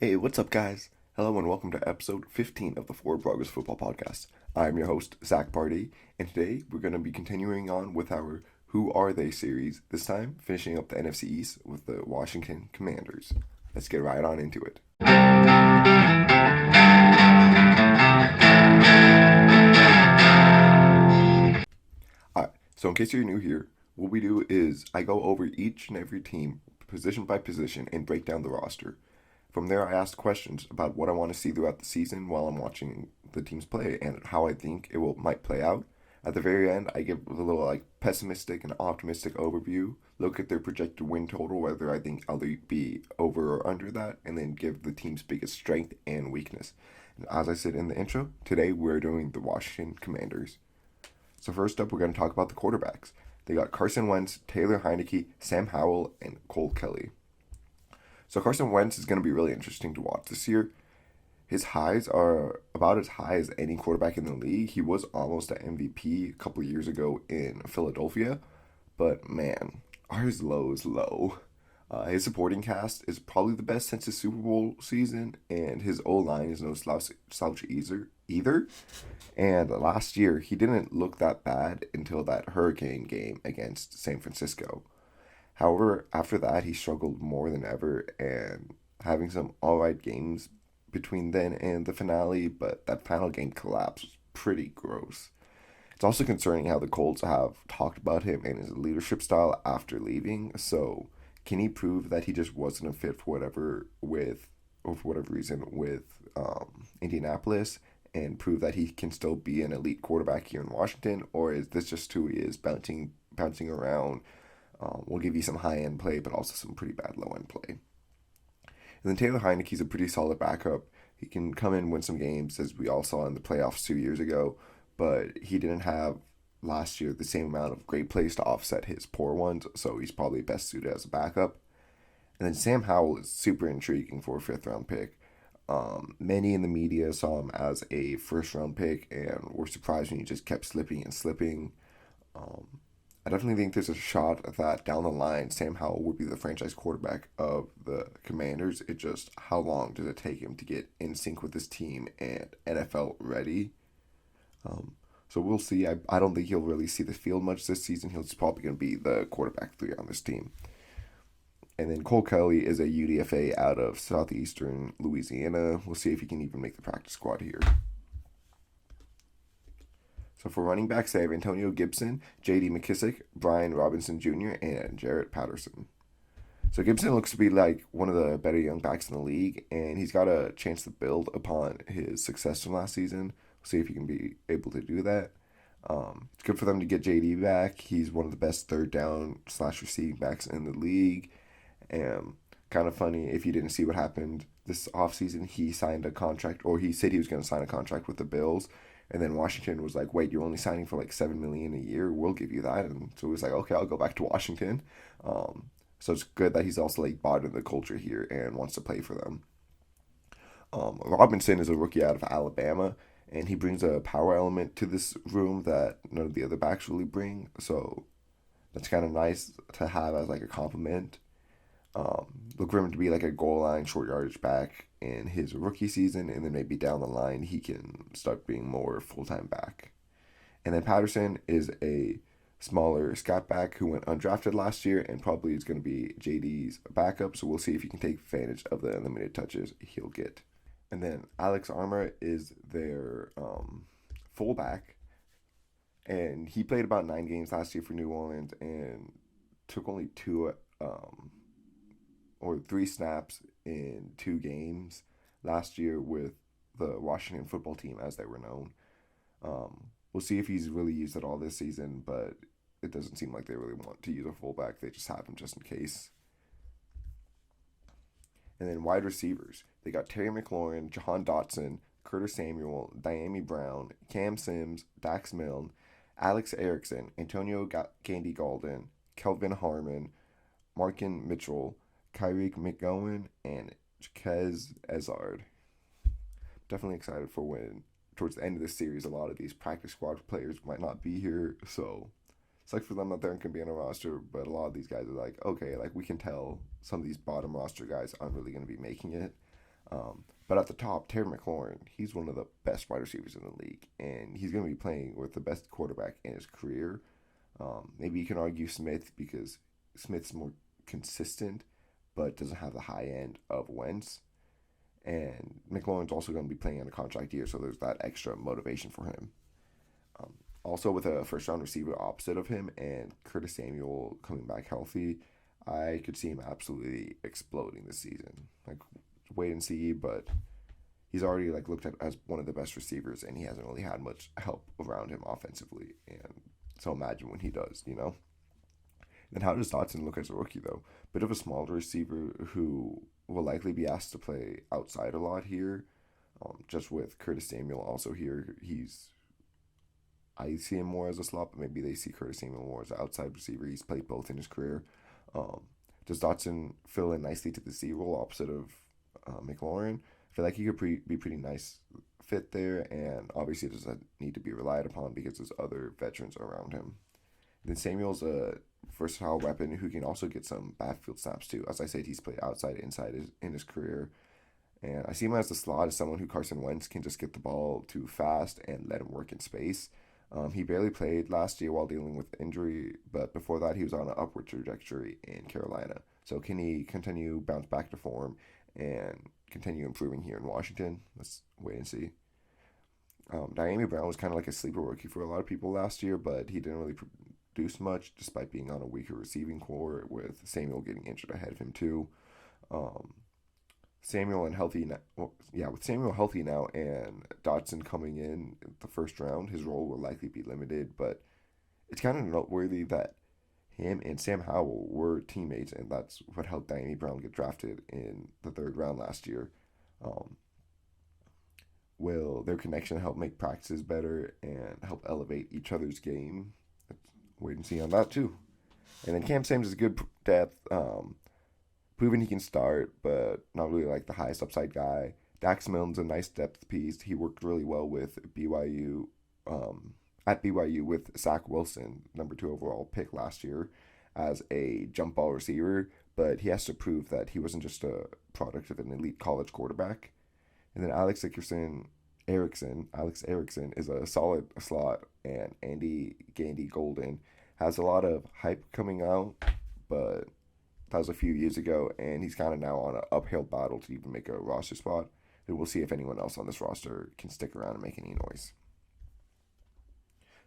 Hey, what's up, guys? Hello, and welcome to episode 15 of the Forward Progress Football Podcast. I'm your host, Zach Party, and today we're going to be continuing on with our Who Are They series, this time finishing up the NFC East with the Washington Commanders. Let's get right on into it. Alright, so in case you're new here, what we do is I go over each and every team, position by position, and break down the roster. From there, I ask questions about what I want to see throughout the season while I'm watching the teams play and how I think might play out. At the very end, I give a little pessimistic and optimistic overview, look at their projected win total, whether I think I'll be over or under that, and then give the team's biggest strength and weakness. And as I said in the intro, today we're doing the Washington Commanders. So first up, we're going to talk about the quarterbacks. They got Carson Wentz, Taylor Heinicke, Sam Howell, and Cole Kelly. So Carson Wentz is going to be really interesting to watch this year. His highs are about as high as any quarterback in the league. He was almost an MVP a couple years ago in Philadelphia, but man, are his lows low. His supporting cast is probably the best since his Super Bowl season, and his O-line is no slouch either. And last year, he didn't look that bad until that Hurricane game against San Francisco. However, after that, he struggled more than ever and having some alright games between then and the finale, but that final game collapse was pretty gross. It's also concerning how the Colts have talked about him and his leadership style after leaving. So, can he prove that he just wasn't a fit for whatever reason with Indianapolis, and prove that he can still be an elite quarterback here in Washington, or is this just who he is, bouncing around? We'll give you some high end play, but also some pretty bad low end play. And then Taylor Heinicke's a pretty solid backup. He can come in, win some games, as we all saw in the playoffs 2 years ago, but he didn't have last year the same amount of great plays to offset his poor ones, so he's probably best suited as a backup. And then Sam Howell is super intriguing for a fifth round pick. Many in the media saw him as a first round pick and were surprised when he just kept slipping and slipping. Um, I definitely think there's a shot that down the line, Sam Howell would be the franchise quarterback of the Commanders. It just, how long does it take him to get in sync with his team and NFL ready? Um, so we'll see. I don't think he'll really see the field much this season. He's probably going to be the quarterback three on this team. And then Cole Kelly is a UDFA out of southeastern Louisiana. We'll see if he can even make the practice squad here. So for running backs, they have Antonio Gibson, J.D. McKissick, Brian Robinson Jr., and Jarrett Patterson. So Gibson looks to be like one of the better young backs in the league, and he's got a chance to build upon his success from last season. We'll see if he can be able to do that. It's good for them to get JD back. He's one of the best third down / receiving backs in the league. And kind of funny, if you didn't see what happened this offseason, he signed a contract, or he said he was going to sign a contract with the Bills. And then Washington was like, wait, you're only signing for like $7 million a year. We'll give you that. And so he was like, okay, I'll go back to Washington. So it's good that he's also like bought into the culture here and wants to play for them. Robinson is a rookie out of Alabama, and he brings a power element to this room that none of the other backs really bring. So that's kind of nice to have as like a compliment. Look for him to be like a goal line, short yardage back in his rookie season, and then maybe down the line he can start being more full time back. And then Patterson is a smaller scat back who went undrafted last year and probably is going to be JD's backup. So we'll see if he can take advantage of the limited touches he'll get. And then Alex Armour is their fullback, and he played about 9 games last year for New Orleans and took only 3 snaps in 2 games last year with the Washington football team, as they were known. We'll see if he's really used at all this season, but it doesn't seem like they really want to use a fullback. They just have him just in case. And then wide receivers, they got Terry McLaurin, Jahan Dotson, Curtis Samuel, Diami Brown, Cam Sims, Dax Milne, Alex Erickson, Antonio Gandy Golden, Kelvin Harmon, Markin Mitchell, Kyrie McGowan, and Jaquez Ezard. Definitely excited for when, towards the end of this series, a lot of these practice squad players might not be here. So it's like for them that they can be on a roster, but a lot of these guys are like, okay, like we can tell some of these bottom roster guys aren't really going to be making it. But at the top, Terry McLaurin, he's one of the best wide receivers in the league, and he's going to be playing with the best quarterback in his career. Maybe you can argue Smith because Smith's more consistent, but doesn't have the high end of Wentz. And McLaurin's also going to be playing on a contract year, so there's that extra motivation for him. Um, Also, with a first round receiver opposite of him and Curtis Samuel coming back healthy, I could see him absolutely exploding this season. Like, wait and see, but he's already like looked at as one of the best receivers, and he hasn't really had much help around him offensively. And so imagine when he does, you know. Then how does Dotson look as a rookie though? Bit of a smaller receiver who will likely be asked to play outside a lot here. Just with Curtis Samuel also here, I see him more as a slot, but maybe they see Curtis Samuel more as an outside receiver. He's played both in his career. Um, does Dotson fill in nicely to the Z role opposite of McLaurin? I feel like he could be pretty nice fit there, and obviously doesn't need to be relied upon because there's other veterans around him. Then Samuel's a versatile weapon who can also get some backfield snaps too. As I said, he's played outside, inside in his career. And I see him as the slot as someone who Carson Wentz can just get the ball to fast and let him work in space. He barely played last year while dealing with injury, but before that, he was on an upward trajectory in Carolina. So, can he continue bounce back to form and continue improving here in Washington? Let's wait and see. Diami Brown was kind of like a sleeper rookie for a lot of people last year, but he didn't really produce much despite being on a weaker receiving core with Samuel getting injured ahead of him, too. Um, Samuel and healthy now, well, yeah, with Samuel healthy now and Dotson coming in the first round, his role will likely be limited. But it's kind of noteworthy that him and Sam Howell were teammates, and that's what helped Diami Brown get drafted in the third round last year. Um, will their connection help make practices better and help elevate each other's game? Let's wait and see on that too. And then Cam Sims is good depth. Proven he can start, but not really like the highest upside guy. Dax Milne's a nice depth piece. He worked really well with BYU, at BYU with Zach Wilson, number 2 overall pick last year, as a jump ball receiver. But he has to prove that he wasn't just a product of an elite college quarterback. And then Alex Erickson is a solid slot, and Andy Gandy Golden has a lot of hype coming out, but that was a few years ago, and he's kind of now on an uphill battle to even make a roster spot. And we'll see if anyone else on this roster can stick around and make any noise.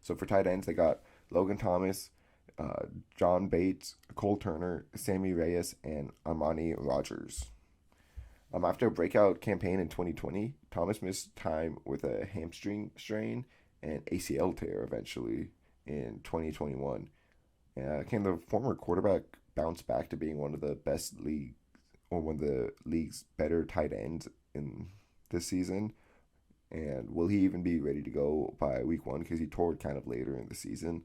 So for tight ends, they got Logan Thomas, John Bates, Cole Turner, Sammy Reyes, and Armani Rogers. After a breakout campaign in 2020, Thomas missed time with a hamstring strain and ACL tear eventually in 2021. Can the former quarterback bounce back to being one of the best league or one of the league's better tight ends in this season? And will he even be ready to go by week 1? Because he tore it kind of later in the season.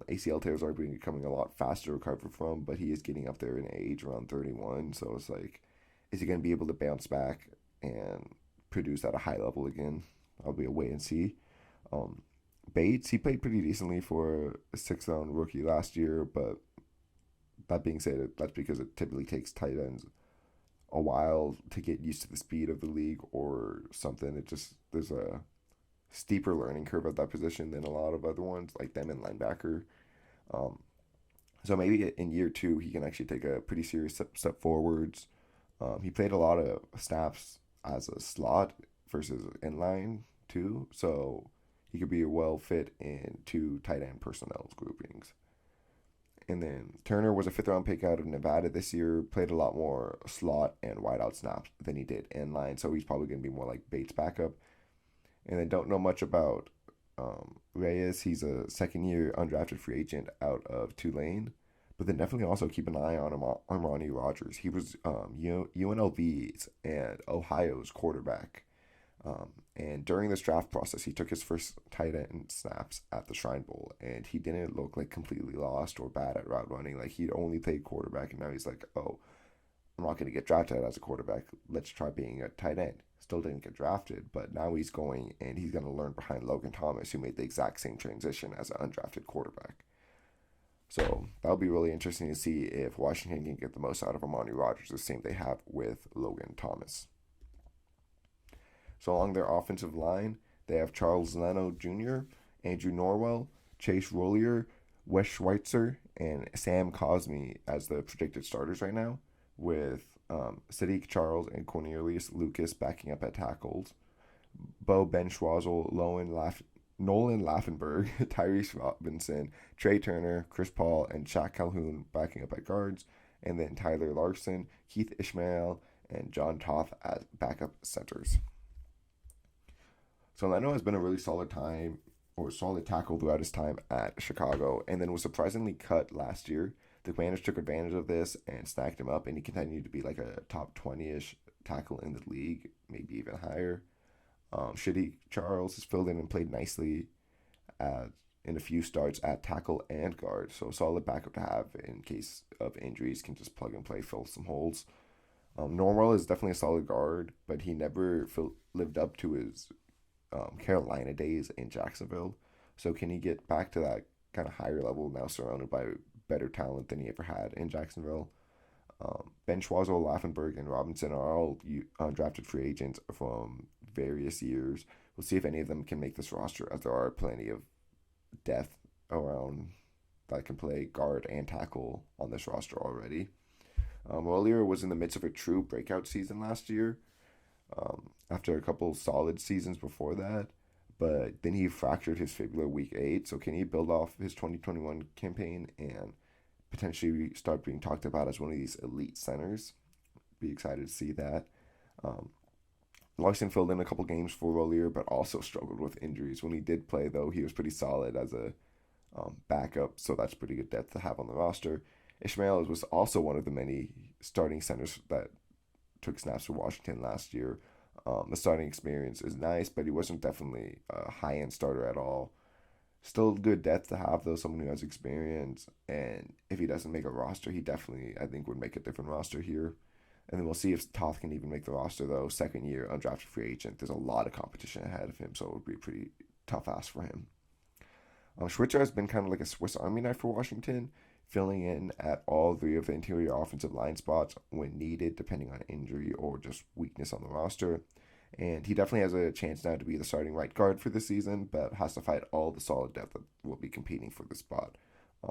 ACL tears are becoming a lot faster to recover from, but he is getting up there in age, around 31. So it's like, is he going to be able to bounce back and produce at a high level again? I'll be a wait and see. Um, Bates, he played pretty decently for a 6th round rookie last year, but that being said, that's because it typically takes tight ends a while to get used to the speed of the league or something. There's a steeper learning curve at that position than a lot of other ones, like them in linebacker. Um, so maybe in year 2, he can actually take a pretty serious step forwards. He played a lot of snaps as a slot versus inline too, so he could be well fit in 2 tight end personnel groupings. And then Turner was a 5th round pick out of Nevada this year, played a lot more slot and wideout snaps than he did inline, so he's probably going to be more like Bates' backup. And then don't know much about Reyes. He's a 2nd-year undrafted free agent out of Tulane. But then definitely also keep an eye on Armani Rogers. He was UNLV's and Ohio's quarterback. And during this draft process, he took his first tight end snaps at the Shrine Bowl, and he didn't look like completely lost or bad at route running. Like, he'd only played quarterback, and now he's like, oh, I'm not going to get drafted as a quarterback. Let's try being a tight end. Still didn't get drafted, but now he's going and he's going to learn behind Logan Thomas, who made the exact same transition as an undrafted quarterback. So that'll be really interesting to see if Washington can get the most out of Armani Rogers, the same they have with Logan Thomas. So along their offensive line, they have Charles Leno Jr., Andrew Norwell, Chase Rollier, Wes Schweitzer, and Sam Cosmi as the predicted starters right now, with Sadiq Charles and Cornelius Lucas backing up at tackles. Bo Ben Schwazel, Nolan Laffenberg, Tyrese Robinson, Trey Turner, Chris Paul, and Shaq Calhoun backing up at guards, and then Tyler Larson, Keith Ishmael, and John Toth as backup centers. So Leno has been a really solid tackle throughout his time at Chicago, and then was surprisingly cut last year. The Commanders took advantage of this and snagged him up, and he continued to be like a top 20-ish tackle in the league, maybe even higher. Shitty Charles has filled in and played nicely at, in a few starts at tackle and guard, so a solid backup to have in case of injuries. Can just plug and play, fill some holes. Norwell is definitely a solid guard, but he never lived up to his Carolina days in Jacksonville. So can he get back to that kind of higher level now, surrounded by better talent than he ever had in Jacksonville? Ben Schwarzel, Laffenberg, and Robinson are all drafted free agents from various years. We'll see if any of them can make this roster, as there are plenty of depth around that can play guard and tackle on this roster already. Rollier was in the midst of a true breakout season last year, after a couple solid seasons before that, but then he fractured his fibula week 8. So can he build off his 2021 campaign and potentially start being talked about as one of these elite centers? Be excited to see that. Um, Larson filled in a couple games for Rollier, but also struggled with injuries. When he did play, though, he was pretty solid as a backup, so that's pretty good depth to have on the roster. Ishmael was also one of the many starting centers that took snaps for Washington last year. The starting experience is nice, but he wasn't definitely a high end starter at all. Still good depth to have, though, someone who has experience. And if he doesn't make a roster, he definitely, I think, would make a different roster here. And then we'll see if Toth can even make the roster, though. Second year undrafted free agent. There's a lot of competition ahead of him, so it would be a pretty tough ask for him. Schwitzer has been kind of like a Swiss Army knife for Washington, filling in at all three of the interior offensive line spots when needed, depending on injury or just weakness on the roster. And he definitely has a chance now to be the starting right guard for the season, but has to fight all the solid depth that will be competing for the spot.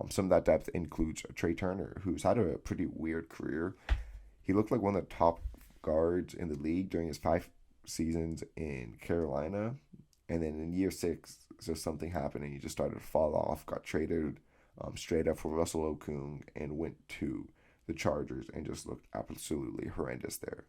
Some of that depth includes Trey Turner, who's had a pretty weird career. He looked like one of the top guards in the league during his 5 seasons in Carolina. And then in year 6, just something happened and he just started to fall off, got traded straight up for Russell Okung and went to the Chargers and just looked absolutely horrendous there.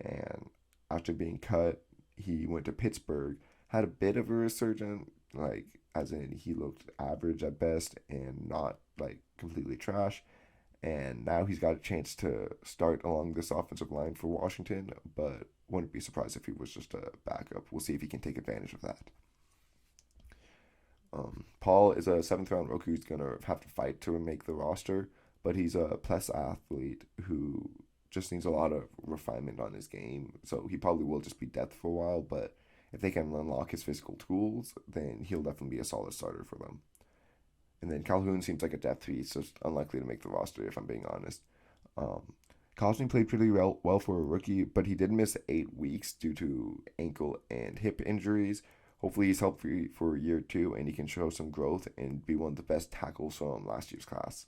And after being cut, he went to Pittsburgh, had a bit of a resurgence, like as in he looked average at best and not like completely trash. And now he's got a chance to start along this offensive line for Washington, but wouldn't be surprised if he was just a backup. We'll see if he can take advantage of that. Paul is a 7th round rookie who's going to have to fight to make the roster, but he's a plus athlete who just needs a lot of refinement on his game. So he probably will just be depth for a while, but if they can unlock his physical tools, then he'll definitely be a solid starter for them. And then Calhoun seems like a depth piece, just unlikely to make the roster if I'm being honest. Cosme played pretty well for a rookie, but he did miss 8 weeks due to ankle and hip injuries. Hopefully he's healthy for year 2 and he can show some growth and be one of the best tackles from last year's class.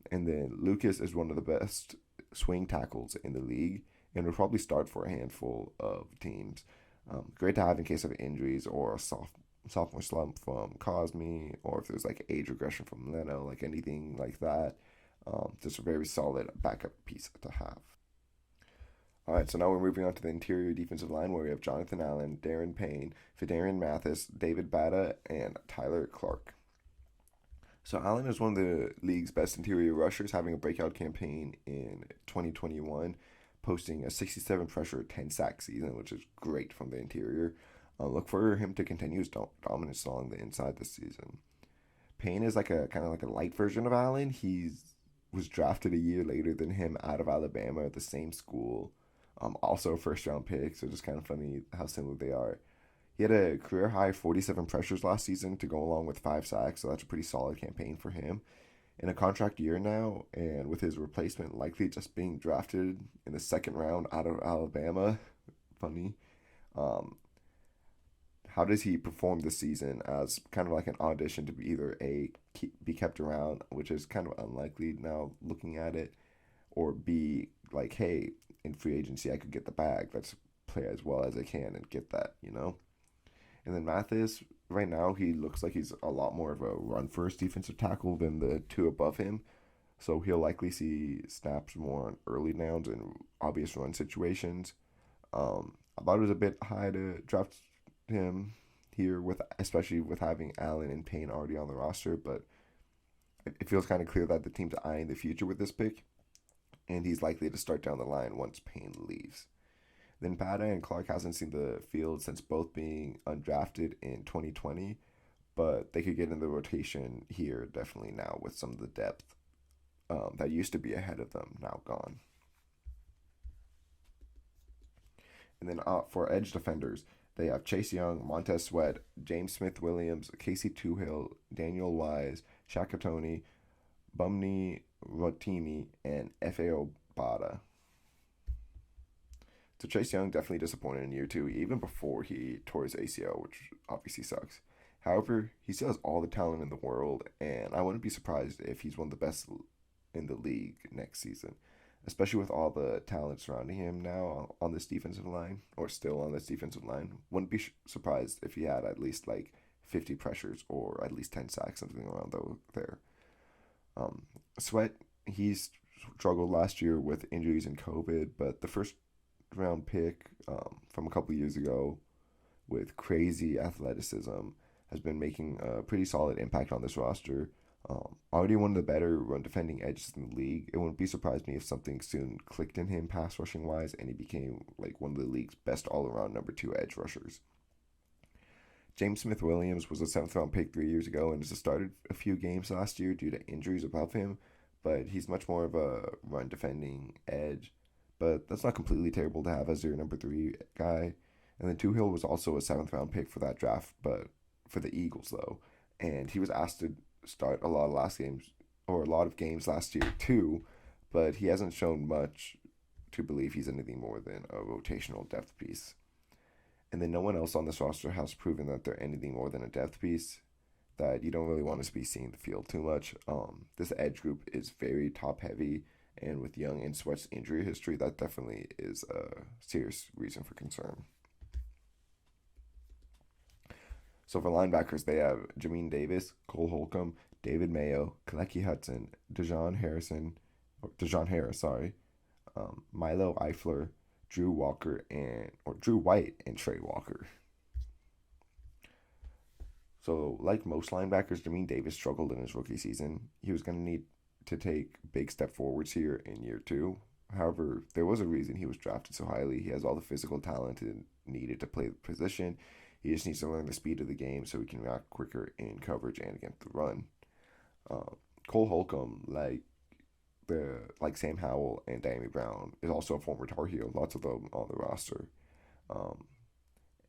And then Lucas is one of the best swing tackles in the league and will probably start for a handful of teams. Great to have in case of injuries or a sophomore slump from Cosme, or if there's like age regression from Leno, like anything like that. Just a very solid backup piece to have. All right, so now we're moving on to the interior defensive line where we have Jonathan Allen, Darren Payne, Fidarian Mathis, David Bata, and Tyler Clark. So Allen is one of the league's best interior rushers, having a breakout campaign in 2021, posting a 67 pressure, 10 sack season, which is great from the interior. Look for him to continue his dominance along the inside this season. Payne is like a kind of like a light version of Allen. He was drafted a year later than him out of Alabama at the same school. Also a first round pick, so just kind of funny how similar they are. He had a career high 47 pressures last season to go along with 5 sacks, so that's a pretty solid campaign for him. In a contract year now, and with his replacement likely just being drafted in the 2nd round out of Alabama, funny. how does he perform this season as kind of like an audition to be either be kept around, which is kind of unlikely now looking at it, or B, like, hey, in free agency I could get the bag. Let's play as well as I can and get that, you know? And then Mathis, right now, he looks like he's a lot more of a run first defensive tackle than the two above him. So he'll likely see snaps more on early downs and obvious run situations. I thought it was a bit high to draft him here, with especially with having Allen and Payne already on the roster, but it feels kind of clear that the team's eyeing the future with this pick, and he's likely to start down the line once Payne leaves. Then Pata and Clark hasn't seen the field since both being undrafted in 2020, but they could get in the rotation here definitely now with some of the depth that used to be ahead of them now gone. And then for edge defenders, they have Chase Young, Montez Sweat, James Smith Williams, Casey Toohill, Daniel Wise, Shakatoni, Bumney Rotimi, and F.A.O. Bada. So Chase Young definitely disappointed in year two, even before he tore his ACL, which obviously sucks. However, he still has all the talent in the world, and I wouldn't be surprised if he's one of the best in the league next season, especially with all the talent surrounding him now on this defensive line, or still on this defensive line. Wouldn't be surprised if he had at least like 50 pressures or at least 10 sacks, something around there. Sweat, he's struggled last year with injuries and COVID, but the first round pick from a couple years ago with crazy athleticism has been making a pretty solid impact on this roster. Already one of the better run defending edges in the league. It wouldn't be surprised me if something soon clicked in him pass rushing wise and he became like one of the league's best all around number two edge rushers. James Smith Williams was a 7th round pick 3 years ago and has started a few games last year due to injuries above him, but he's much more of a run defending edge. But that's not completely terrible to have as your number three guy. And then Toohill was also a 7th round pick for that draft, but for the Eagles though, and he was asked to start a lot of games last year too, but he hasn't shown much to believe he's anything more than a rotational depth piece. And then no one else on this roster has proven that they're anything more than a depth piece. That you don't really want to be seeing the field too much. This edge group is very top heavy, and with Young and Sweat's injury history, that definitely is a serious reason for concern. So for linebackers, they have Jamin Davis, Cole Holcomb, David Mayo, Kalecki Hudson, Dejon Harris, sorry, Milo Eifler, Drew White, and Trey Walker. So, like most linebackers, Jamin Davis struggled in his rookie season. He was going to need to take big step forwards here in year two. However, there was a reason he was drafted so highly. He has all the physical talent needed to play the position. He just needs to learn the speed of the game so he can react quicker in coverage and against the run. Cole Holcomb, like Sam Howell and Danny Brown, is also a former Tar Heel. Lots of them on the roster.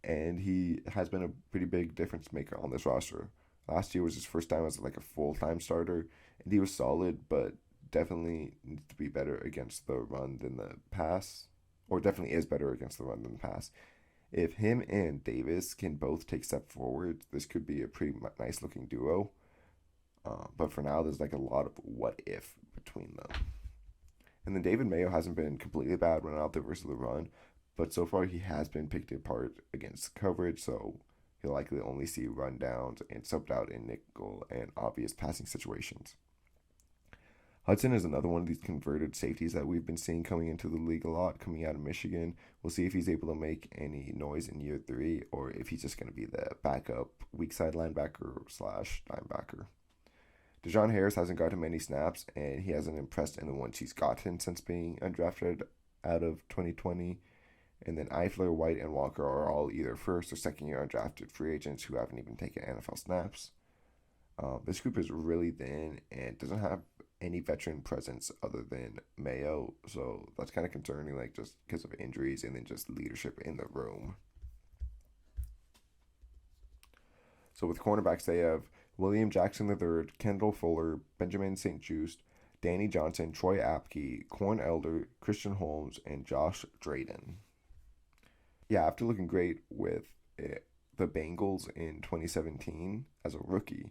And he has been a pretty big difference maker on this roster. Last year was his first time as like a full-time starter, and he was solid, but definitely needs to be better against the run than the pass, or definitely is better against the run than the pass. If him and Davis can both take step forward, this could be a pretty nice looking duo. But for now, there's like a lot of what if between them. And then David Mayo hasn't been completely bad running out there versus the run, but so far he has been picked apart against coverage, so he'll likely only see rundowns and subbed out in nickel and obvious passing situations. Hudson is another one of these converted safeties that we've been seeing coming into the league a lot, coming out of Michigan. We'll see if he's able to make any noise in year three, or if he's just going to be the backup weak side linebacker slash linebacker. Dejon Harris hasn't gotten many snaps, and he hasn't impressed in the ones he's gotten since being undrafted out of 2020. And then Eifler, White, and Walker are all either first or second year undrafted free agents who haven't even taken NFL snaps. This group is really thin and doesn't have any veteran presence other than Mayo, so that's kind of concerning, like just because of injuries and then just leadership in the room. So with cornerbacks, they have William Jackson III, Kendall Fuller, Benjamin St-Juste, Danny Johnson, Troy Apke, Corn Elder, Christian Holmes, and Josh Drayden. Yeah, after looking great with the Bengals in 2017 as a rookie,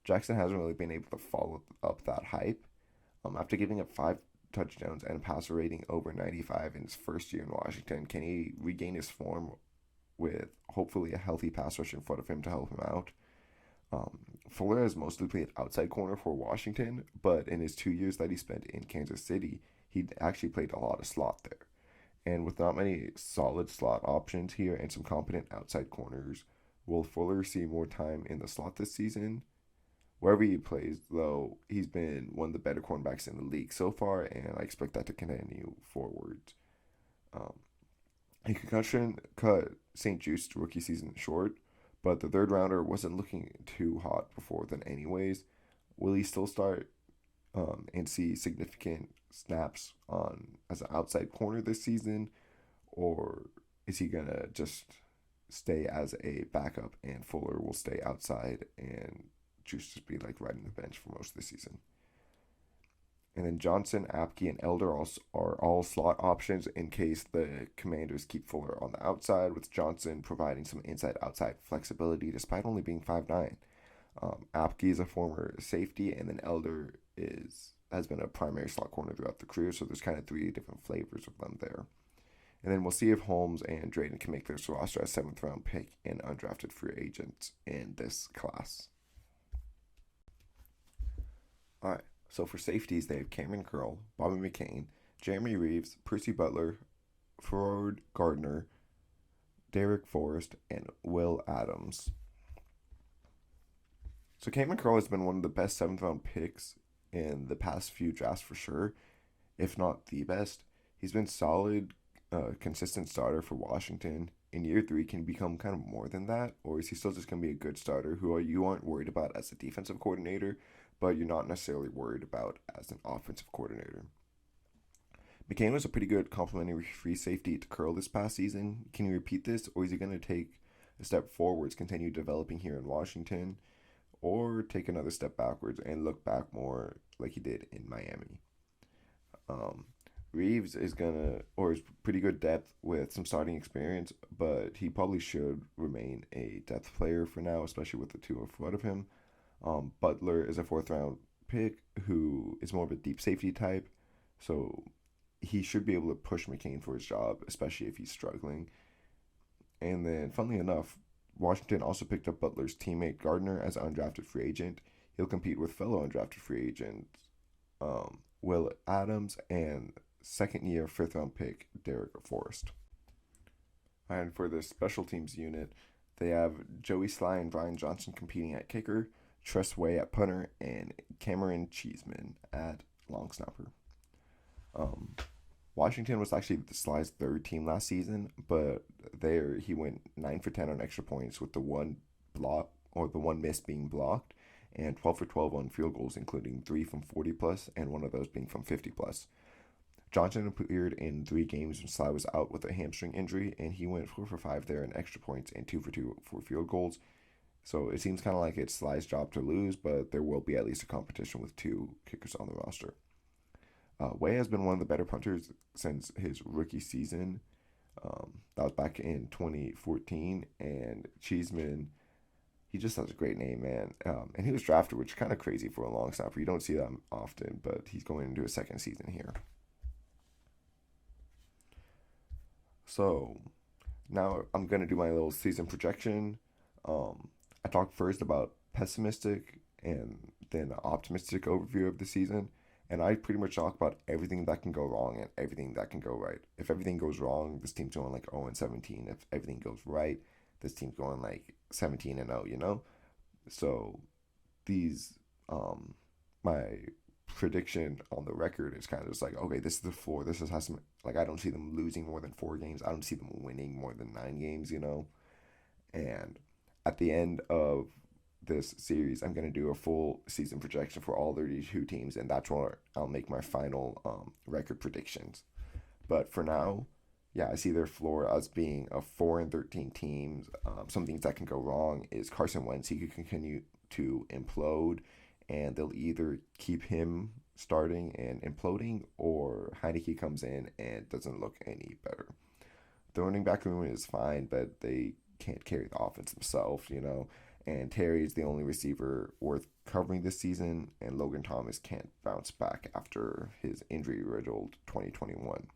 Jackson hasn't really been able to follow up that hype. After giving up 5 touchdowns and a passer rating over 95 in his first year in Washington, can he regain his form with hopefully a healthy pass rush in front of him to help him out? Fuller has mostly played outside corner for Washington, but in his 2 years that he spent in Kansas City, he actually played a lot of slot there. And with not many solid slot options here and some competent outside corners, will Fuller see more time in the slot this season? Wherever he plays, though, he's been one of the better cornerbacks in the league so far, and I expect that to continue forward. Um, a concussion cut St. Juste's rookie season short, but the third rounder wasn't looking too hot before then, anyways. Will he still start and see significant snaps on as an outside corner this season, or is he gonna just stay as a backup and Fuller will stay outside and just be like riding the bench for most of the season? And then Johnson, Apke, and Elder are all slot options in case the Commanders keep Fuller on the outside, with Johnson providing some inside-outside flexibility despite only being 5'9". Apke is a former safety, and then Elder has been a primary slot corner throughout the career, so there's kind of 3 different flavors of them there. And then we'll see if Holmes and Drayton can make this roster as 7th-round pick and undrafted free agents in this class. All right, so for safeties, they have Cameron Curl, Bobby McCain, Jeremy Reaves, Percy Butler, Ferrod Gardner, Derek Forrest, and Will Adams. So Cameron Curl has been one of the best 7th-round picks in the past few drafts for sure, if not the best. He's been solid, consistent starter for Washington. In year 3, can he become kind of more than that, or is he still just going to be a good starter who you aren't worried about as a defensive coordinator, but you're not necessarily worried about as an offensive coordinator? McCain was a pretty good complementary free safety to Curl this past season. Can he repeat this, or is he going to take a step forwards, continue developing here in Washington, or take another step backwards and look back more like he did in Miami? Reaves is pretty good depth with some starting experience, but he probably should remain a depth player for now, especially with the 2 in front of him. Butler is a 4th-round pick who is more of a deep safety type, so he should be able to push McCain for his job, especially if he's struggling. And then, funnily enough, Washington also picked up Butler's teammate Gardner as an undrafted free agent. He'll compete with fellow undrafted free agents Will Adams and second-year 5th-round pick Derek Forrest. And for the special teams unit, they have Joey Sly and Brian Johnson competing at kicker, Tress Way at punter, and Cameron Cheeseman at long snapper. Washington was actually Sly's 3rd team last season, but there he went 9 for 10 on extra points with the one miss being blocked, and 12 for 12 on field goals, including 3 from 40 plus and one of those being from 50 plus. Johnson appeared in 3 games when Sly was out with a hamstring injury, and he went 4 for 5 there in extra points and 2 for 2 for field goals. So it seems kind of like it's Sly's job to lose, but there will be at least a competition with 2 kickers on the roster. Way has been one of the better punters since his rookie season. That was back in 2014, and Cheeseman, he just has a great name, man. And he was drafted, which is kind of crazy for a long snapper. You don't see that often, but he's going into his 2nd season here. So now I'm going to do my little season projection. I talked first about pessimistic and then an optimistic overview of the season. And I pretty much talk about everything that can go wrong and everything that can go right. If everything goes wrong, this team's going like 0-17. If everything goes right, this team's going like 17-0, you know? So these, my prediction on the record is kind of just like, okay, this is the floor. This has some, like, I don't see them losing more than 4 games. I don't see them winning more than 9 games, you know? And at the end of this series, I'm going to do a full season projection for all 32 teams, and that's where I'll make my final record predictions. But for now, yeah, I see their floor as being a 4-13 teams. Some things that can go wrong is Carson Wentz. He could continue to implode, and they'll either keep him starting and imploding, or Heineke comes in and doesn't look any better. The running back room is fine, but they can't carry the offense himself, And Terry is the only receiver worth covering this season, and Logan Thomas can't bounce back after his injury-riddled 2021.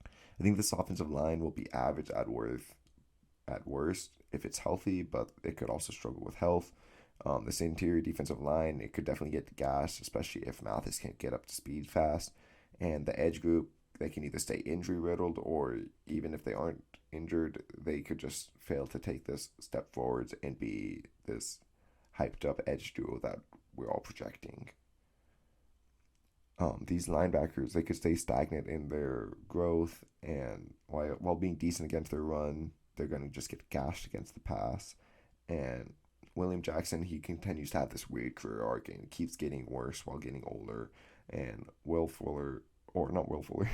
I think this offensive line will be average at worst if it's healthy, but it could also struggle with health. This interior defensive line, it could definitely get the gas, especially if Mathis can't get up to speed fast. And the edge group, they can either stay injury riddled, or even if they aren't injured, they could just fail to take this step forwards and be this hyped up edge duo that we're all projecting. These linebackers, they could stay stagnant in their growth, and while being decent against their run, they're going to just get gashed against the pass. And William Jackson, he continues to have this weird career arc and keeps getting worse while getting older. And Will Fuller, or not Will Fuller,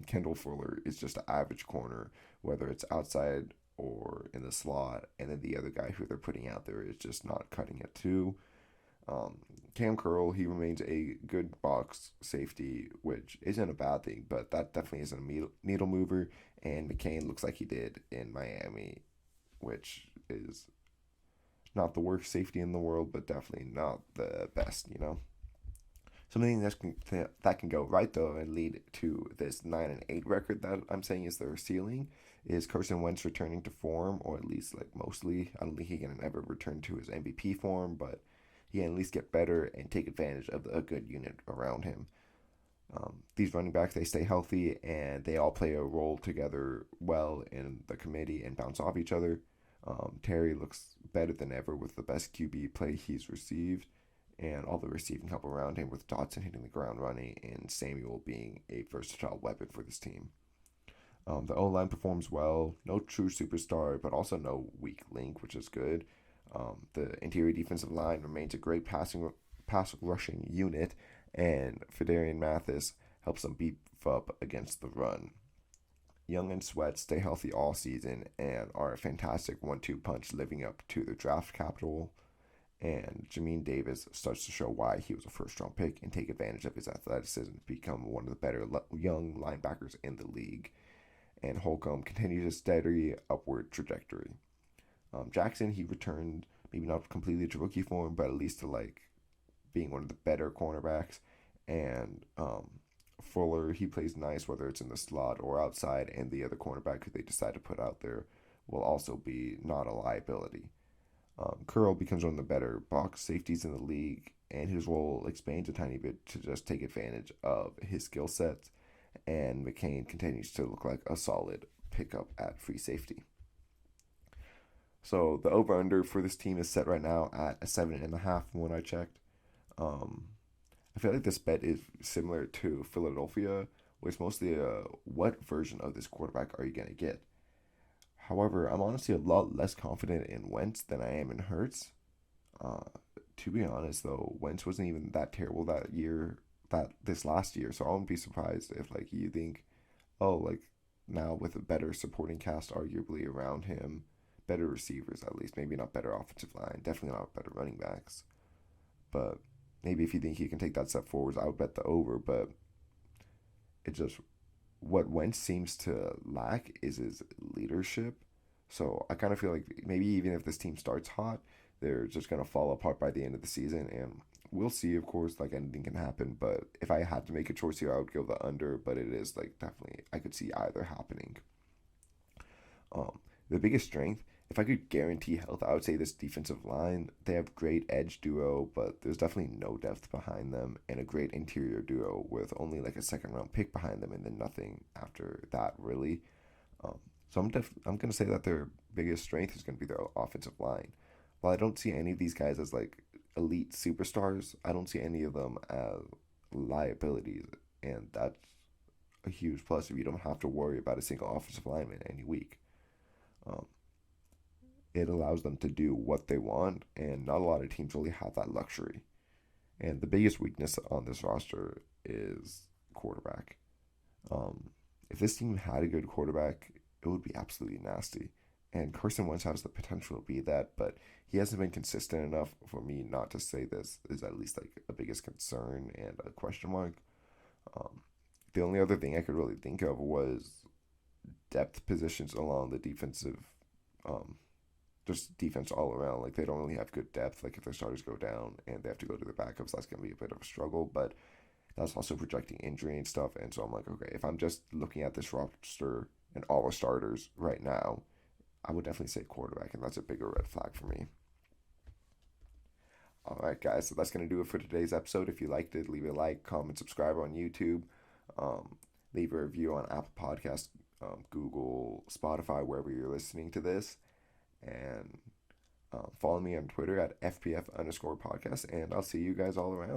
Kendall Fuller is just an average corner, whether it's outside or in the slot. And then the other guy who they're putting out there is just not cutting it too. Cam Curl, he remains a good box safety, which isn't a bad thing, but that definitely isn't a needle mover. And McCain looks like he did in Miami, which is not the worst safety in the world, but definitely not the best. Something that can go right though and lead to this 9-8 record that I'm saying is their ceiling is Carson Wentz returning to form, or at least like mostly. I don't think he can ever return to his MVP form, but he can at least get better and take advantage of a good unit around him. These running backs, they stay healthy and they all play a role together well in the committee and bounce off each other. Terry looks better than ever with the best QB play he's received, and all the receiving help around him, with Dotson hitting the ground running and Samuel being a versatile weapon for this team. The O-line performs well. No true superstar, but also no weak link, which is good. The interior defensive line remains a great pass rushing unit, and Phidarian Mathis helps them beef up against the run. Young and Sweat stay healthy all season and are a fantastic 1-2 punch, living up to their draft capital. And Jamin Davis starts to show why he was a first-round pick and take advantage of his athleticism to become one of the better young linebackers in the league. And Holcomb continues a steady upward trajectory. Jackson, he returned, maybe not completely to rookie form, but at least to like being one of the better cornerbacks. And Fuller, he plays nice whether it's in the slot or outside, and the other cornerback who they decide to put out there will also be not a liability. Curl becomes one of the better box safeties in the league, and his role expands a tiny bit to just take advantage of his skill sets. And McCain continues to look like a solid pickup at free safety. So the over/under for this team is set right now at a 7.5 from when I checked. I feel like this bet is similar to Philadelphia, where it's mostly what version of this quarterback are you gonna get. However, I'm honestly a lot less confident in Wentz than I am in Hurts. To be honest, though, Wentz wasn't even that terrible this last year, so I wouldn't be surprised if like you think, oh, like now with a better supporting cast arguably around him, better receivers at least, maybe not better offensive line, definitely not better running backs, but maybe if you think he can take that step forward, I would bet the over. But it just, what Wentz seems to lack is his leadership. So I kind of feel like maybe even if this team starts hot, they're just going to fall apart by the end of the season. And we'll see, of course, like anything can happen. But if I had to make a choice here, I would go the under. But it is like definitely, I could see either happening. The biggest strength, if I could guarantee health, I would say this defensive line. They have great edge duo, but there's definitely no depth behind them, and a great interior duo with only like a second round pick behind them, and then nothing after that really. So I'm gonna say that their biggest strength is gonna be their offensive line. While I don't see any of these guys as like elite superstars, I don't see any of them as liabilities, and that's a huge plus if you don't have to worry about a single offensive lineman any week. Um, it allows them to do what they want, and not a lot of teams really have that luxury. And the biggest weakness on this roster is quarterback. If this team had a good quarterback, it would be absolutely nasty. And Carson Wentz has the potential to be that, but he hasn't been consistent enough for me not to say this is at least like a biggest concern and a question mark. Um, the only other thing I could really think of was depth positions along the defensive just defense all around. Like they don't really have good depth. Like if their starters go down and they have to go to their backups, that's gonna be a bit of a struggle. But that's also projecting injury and stuff. And so I'm like, okay, if I'm just looking at this roster and all the starters right now, I would definitely say quarterback, and that's a bigger red flag for me. All right, guys, so that's going to do it for today's episode. If you liked it, leave a like, comment, subscribe on YouTube, um, leave a review on Apple Podcasts, Google, Spotify, wherever you're listening to this, and follow me on Twitter at FPF_podcast, and I'll see you guys all around.